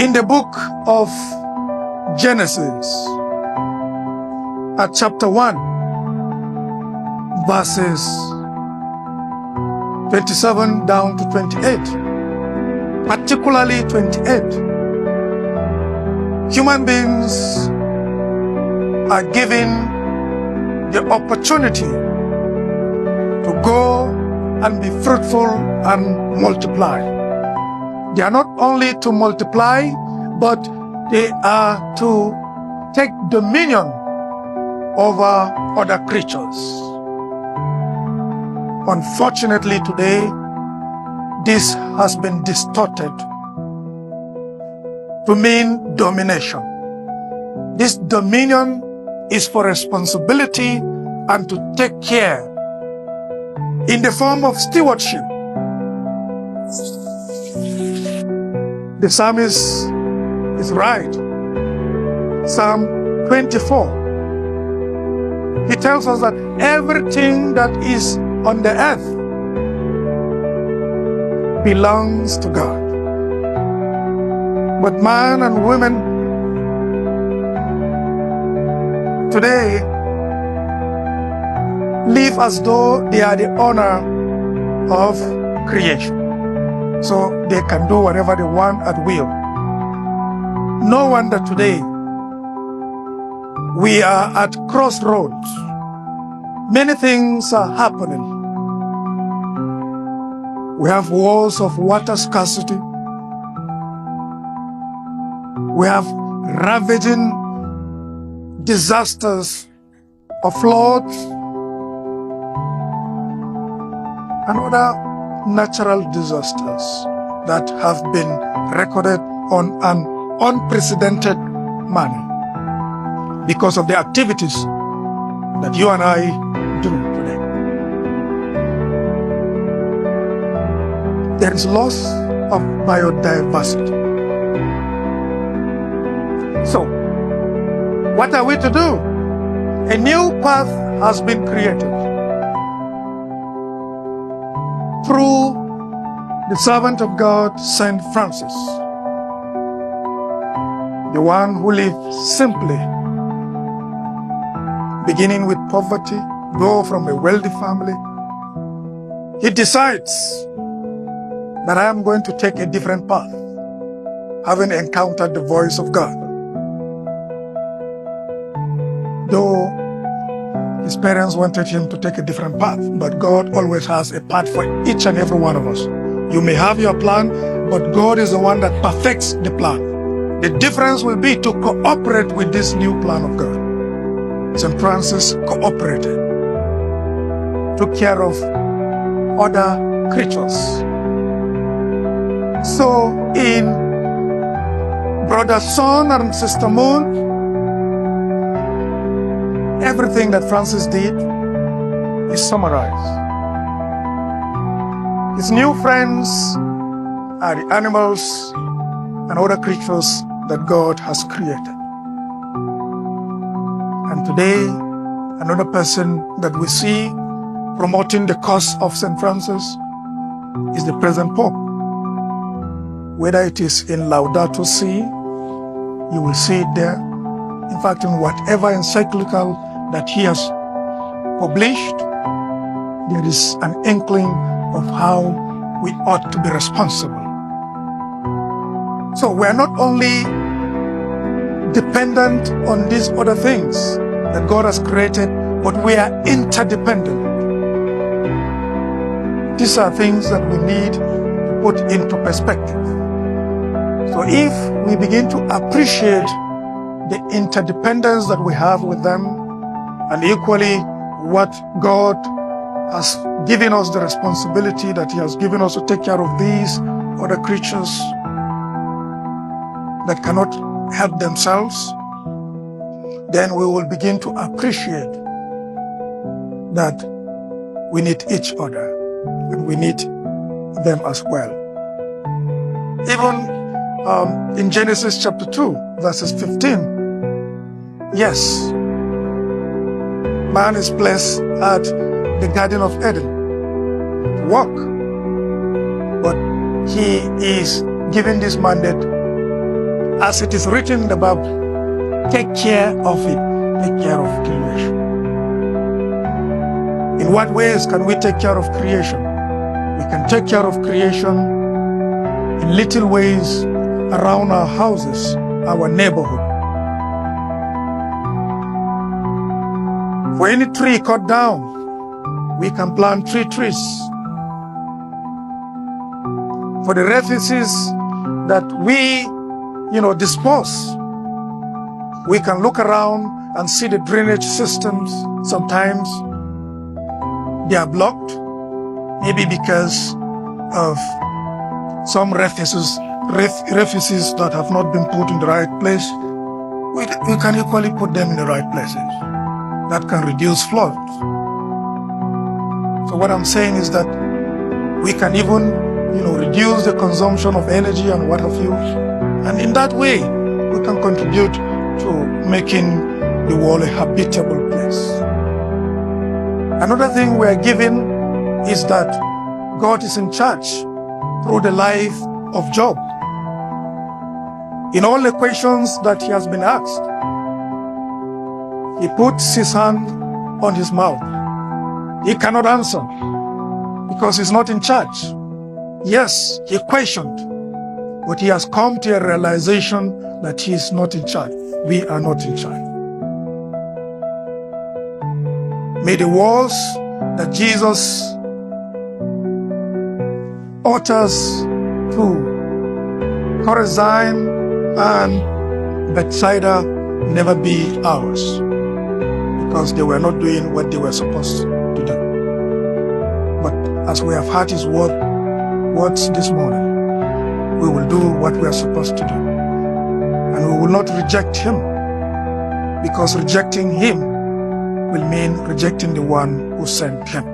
In the book of Genesis, at chapter 1, verses 27 down to 28, particularly 28, human beings are given the opportunity to go and be fruitful and multiply. They are not only to multiply, but they are to take dominion over other creatures. Unfortunately today, this has been distorted to mean domination. This dominion is for responsibility and to take care in the form of stewardship. The psalmist is right. Psalm 24. He tells us that everything that is on the earth belongs to God. But man and women today live as though they are the owner of creation. So they can do whatever they want at will. No wonder today we are at crossroads. Many things are happening. We have wars of water scarcity. We have ravaging disasters of floods and other natural disasters that have been recorded on an unprecedented manner because of the activities that you and I do today. There is loss of biodiversity. So, what are we to do? A new path has been created through the servant of God, Saint Francis, the one who lived simply, beginning with poverty, though from a wealthy family. He decides that I am going to take a different path, having encountered the voice of God. Though his parents wanted him to take a different path, but God always has a path for each and every one of us. You may have your plan, but God is the one that perfects the plan. The difference will be to cooperate with this new plan of God. St. Francis cooperated, took care of other creatures. So in Brother Sun and Sister Moon, everything that Francis did is summarized. His new friends are the animals and other creatures that God has created. And today, another person that we see promoting the cause of St. Francis is the present Pope. Whether it is in Laudato Si, you will see it there. In fact, in whatever encyclical that he has published, there is an inkling of how we ought to be responsible. So we are not only dependent on these other things that God has created, but we are interdependent. These are things that we need to put into perspective. So if we begin to appreciate the interdependence that we have with them, and equally what God has given us the responsibility that he has given us to take care of these other creatures that cannot help themselves, then we will begin to appreciate that we need each other and we need them as well. Even in Genesis chapter 2, verses 15, yes, man is placed at the Garden of Eden to walk, but he is given this mandate as it is written in the Bible, take care of it. Take care of creation. In what ways can we take care of creation? We can take care of creation in little ways around our houses, our neighborhood. For any tree cut down, we can plant 3 trees. For the refuges that we, dispose, we can look around and see the drainage systems. Sometimes they are blocked, maybe because of some refuges that have not been put in the right place. We can equally put them in the right places. That can reduce floods. So what I'm saying is that we can even, reduce the consumption of energy and what have you. And in that way, we can contribute to making the world a habitable place. Another thing we are given is that God is in charge through the life of Job. In all the questions that he has been asked, he puts his hand on his mouth. He cannot answer because he's not in charge. Yes, he questioned, but he has come to a realization that he is not in charge. We are not in charge. May the words that Jesus utters to Chorazin and Bethsaida never be ours, because they were not doing what they were supposed to do. But as we have heard his words this morning, we will do what we are supposed to do. And we will not reject him, because rejecting him will mean rejecting the one who sent him.